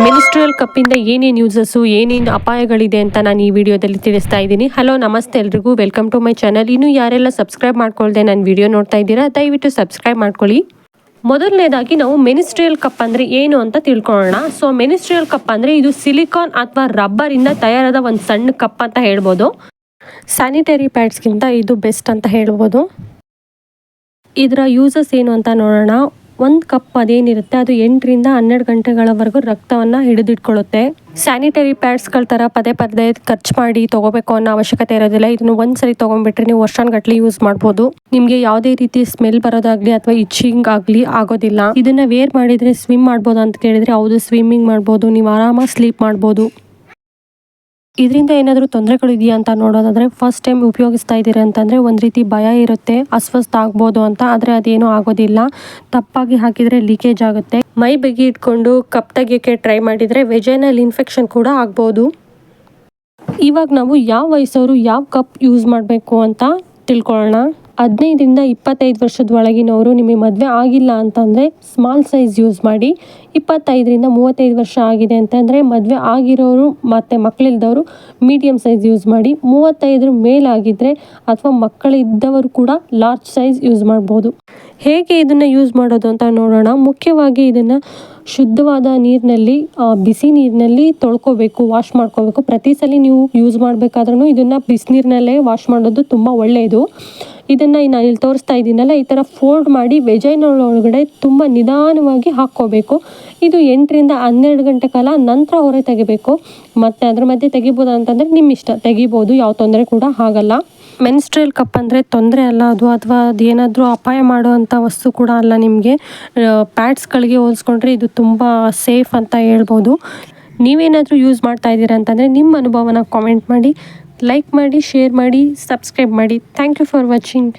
ಮೆನಿಸ್ಟ್ರಿಯಲ್ ಕಪ್ಪಿಂದ ಏನೇನು ಯೂಸಸ್ಸು ಏನೇನು ಅಪಾಯಗಳಿದೆ ಅಂತ ನಾನು ಈ ವಿಡಿಯೋದಲ್ಲಿ ತಿಳಿಸ್ತಾ ಇದ್ದೀನಿ. ಹಲೋ ನಮಸ್ತೆ ಎಲ್ರಿಗೂ, ವೆಲ್ಕಮ್ ಟು ಮೈ ಚಾನಲ್. ಇನ್ನು ಯಾರೆಲ್ಲ ಸಬ್ಸ್ಕ್ರೈಬ್ ಮಾಡ್ಕೊಳ್ದೆ ನನ್ನ ವಿಡಿಯೋ ನೋಡ್ತಾ ಇದ್ದೀರಾ, ದಯವಿಟ್ಟು ಸಬ್ಸ್ಕ್ರೈಬ್ ಮಾಡ್ಕೊಳ್ಳಿ. ಮೊದಲನೇದಾಗಿ ನಾವು ಮೆನಿಸ್ಟ್ರಿಯಲ್ ಕಪ್ ಅಂದರೆ ಏನು ಅಂತ ತಿಳ್ಕೊಳ್ಳೋಣ. ಸೊ ಮೆನಿಸ್ಟ್ರಿಯಲ್ ಕಪ್ ಅಂದರೆ ಇದು ಸಿಲಿಕಾನ್ ಅಥವಾ ರಬ್ಬರಿಂದ ತಯಾರಾದ ಒಂದು ಸಣ್ಣ ಕಪ್ ಅಂತ ಹೇಳ್ಬೋದು. ಸ್ಯಾನಿಟರಿ ಪ್ಯಾಡ್ಸ್ಗಿಂತ ಇದು ಬೆಸ್ಟ್ ಅಂತ ಹೇಳ್ಬೋದು. ಇದರ ಯೂಸಸ್ ಏನು ಅಂತ ನೋಡೋಣ. ಒಂದು ಕಪ್ ಅದೇನಿರುತ್ತೆ ಅದು 8ರಿಂದ 12 ಗಂಟೆಗಳವರೆಗೂ ರಕ್ತವನ್ನು ಹಿಡಿದಿಟ್ಕೊಳ್ಳುತ್ತೆ. ಸ್ಯಾನಿಟರಿ ಪ್ಯಾಡ್ಸ್ಗಳ ಥರ ಪದೇ ಪದೇ ಖರ್ಚು ಮಾಡಿ ತೊಗೋಬೇಕು ಅನ್ನೋ ಅವಶ್ಯಕತೆ ಇರೋದಿಲ್ಲ. ಇದನ್ನು ಒಂದ್ಸರಿ ತೊಗೊಂಡ್ಬಿಟ್ರೆ ನೀವು ವರ್ಷಾನುಗಟ್ಟಲೆ ಯೂಸ್ ಮಾಡ್ಬೋದು. ನಿಮಗೆ ಯಾವುದೇ ರೀತಿ ಸ್ಮೆಲ್ ಬರೋದಾಗ್ಲಿ ಅಥವಾ ಇಚ್ಚಿಂಗ್ ಆಗಲಿ ಆಗೋದಿಲ್ಲ. ಇದನ್ನು ವೇರ್ ಮಾಡಿದರೆ ಸ್ವಿಮ್ ಮಾಡ್ಬೋದು ಅಂತ ಕೇಳಿದರೆ ಹೌದು, ಸ್ವಿಮ್ಮಿಂಗ್ ಮಾಡ್ಬೋದು. ನೀವು ಆರಾಮಾಗಿ ಸ್ಲೀಪ್ ಮಾಡ್ಬೋದು. ಇದರಿಂದ ಏನಾದರೂ ತೊಂದರೆಗಳು ಇದೆಯಾ ಅಂತ ನೋಡೋದಾದರೆ, ಫಸ್ಟ್ ಟೈಮ್ ಉಪಯೋಗಿಸ್ತಾ ಇದ್ದೀರಾ ಅಂತಂದರೆ ಒಂದು ರೀತಿ ಭಯ ಇರುತ್ತೆ, ಅಸ್ವಸ್ಥ ಆಗ್ಬೋದು ಅಂತ. ಆದರೆ ಅದೇನೂ ಆಗೋದಿಲ್ಲ. ತಪ್ಪಾಗಿ ಹಾಕಿದರೆ ಲೀಕೇಜ್ ಆಗುತ್ತೆ. ಮೈ ಬಿಗಿ ಇಟ್ಕೊಂಡು ಕಪ್ ತೆಗಿಯೋಕ್ಕೆ ಟ್ರೈ ಮಾಡಿದರೆ ವೆಜೈನಲ್ ಇನ್ಫೆಕ್ಷನ್ ಕೂಡ ಆಗ್ಬೋದು. ಇವಾಗ ನಾವು ಯಾವ ವಯಸ್ಸವರು ಯಾವ ಕಪ್ ಯೂಸ್ ಮಾಡಬೇಕು ಅಂತ ತಿಳ್ಕೊಳ್ಳೋಣ. 15ರಿಂದ 25 ವರ್ಷದ ಒಳಗಿನವರು, ನಿಮಗೆ ಮದುವೆ ಆಗಿಲ್ಲ ಅಂತಂದರೆ ಸ್ಮಾಲ್ ಸೈಜ್ ಯೂಸ್ ಮಾಡಿ. 25ರಿಂದ 35 ವರ್ಷ ಆಗಿದೆ ಅಂತಂದರೆ ಮದುವೆ ಆಗಿರೋರು ಮತ್ತು ಮಕ್ಕಳಿದ್ದವರು ಮೀಡಿಯಮ್ ಸೈಜ್ ಯೂಸ್ ಮಾಡಿ. 35 ಮೇಲಾಗಿದ್ದರೆ ಅಥವಾ ಮಕ್ಕಳಿದ್ದವರು ಕೂಡ ಲಾರ್ಜ್ ಸೈಜ್ ಯೂಸ್ ಮಾಡ್ಬೋದು. ಹೇಗೆ ಇದನ್ನು ಯೂಸ್ ಮಾಡೋದು ಅಂತ ನೋಡೋಣ. ಮುಖ್ಯವಾಗಿ ಇದನ್ನು ಶುದ್ಧವಾದ ನೀರಿನಲ್ಲಿ, ಬಿಸಿ ನೀರಿನಲ್ಲಿ ತೊಳ್ಕೊಬೇಕು, ವಾಶ್ ಮಾಡ್ಕೋಬೇಕು. ಪ್ರತಿ ಸಲ ನೀವು ಯೂಸ್ ಮಾಡಬೇಕಾದ್ರೂ ಇದನ್ನು ಬಿಸಿನೀರಿನಲ್ಲೇ ವಾಶ್ ಮಾಡೋದು ತುಂಬ ಒಳ್ಳೆಯದು. ಇದನ್ನು ನಾನು ಇಲ್ಲಿ ತೋರಿಸ್ತಾ ಇದ್ದೀನಲ್ಲ, ಈ ಥರ ಫೋಲ್ಡ್ ಮಾಡಿ ವೆಜೈನಲ್ ಒಳಗಡೆ ತುಂಬ ನಿಧಾನವಾಗಿ ಹಾಕ್ಕೋಬೇಕು. ಇದು 8ರಿಂದ 12 ಗಂಟೆ ಕಾಲ ನಂತರ ಹೊರ ತೆಗಿಬೇಕು. ಮತ್ತು ಅದ್ರ ಮಧ್ಯೆ ತೆಗಿಬೋದು ಅಂತಂದರೆ ನಿಮ್ಮ ಇಷ್ಟ, ತೆಗಿಬೋದು, ಯಾವ ತೊಂದರೆ ಕೂಡ ಆಗಲ್ಲ. ಮೆನ್ಸ್ಟ್ರಿಯಲ್ ಕಪ್ ಅಂದರೆ ತೊಂದರೆ ಅಲ್ಲ ಅದು, ಅಥವಾ ಅದೇನಾದರೂ ಅಪಾಯ ಮಾಡುವಂಥ ವಸ್ತು ಕೂಡ ಅಲ್ಲ. ನಿಮಗೆ ಪ್ಯಾಡ್ಸ್ಗಳಿಗೆ ಹೋಲಿಸ್ಕೊಂಡ್ರೆ ಇದು ತುಂಬ ಸೇಫ್ ಅಂತ ಹೇಳ್ಬೋದು. ನೀವೇನಾದರೂ ಯೂಸ್ ಮಾಡ್ತಾ ಇದ್ದೀರಾ ಅಂತಂದರೆ ನಿಮ್ಮ ಅನುಭವನ ಕಾಮೆಂಟ್ ಮಾಡಿ, ಲೈಕ್ ಮಾಡಿ, ಶೇರ್ ಮಾಡಿ, ಸಬ್ಸ್ಕ್ರೈಬ್ ಮಾಡಿ. Thank you for watching.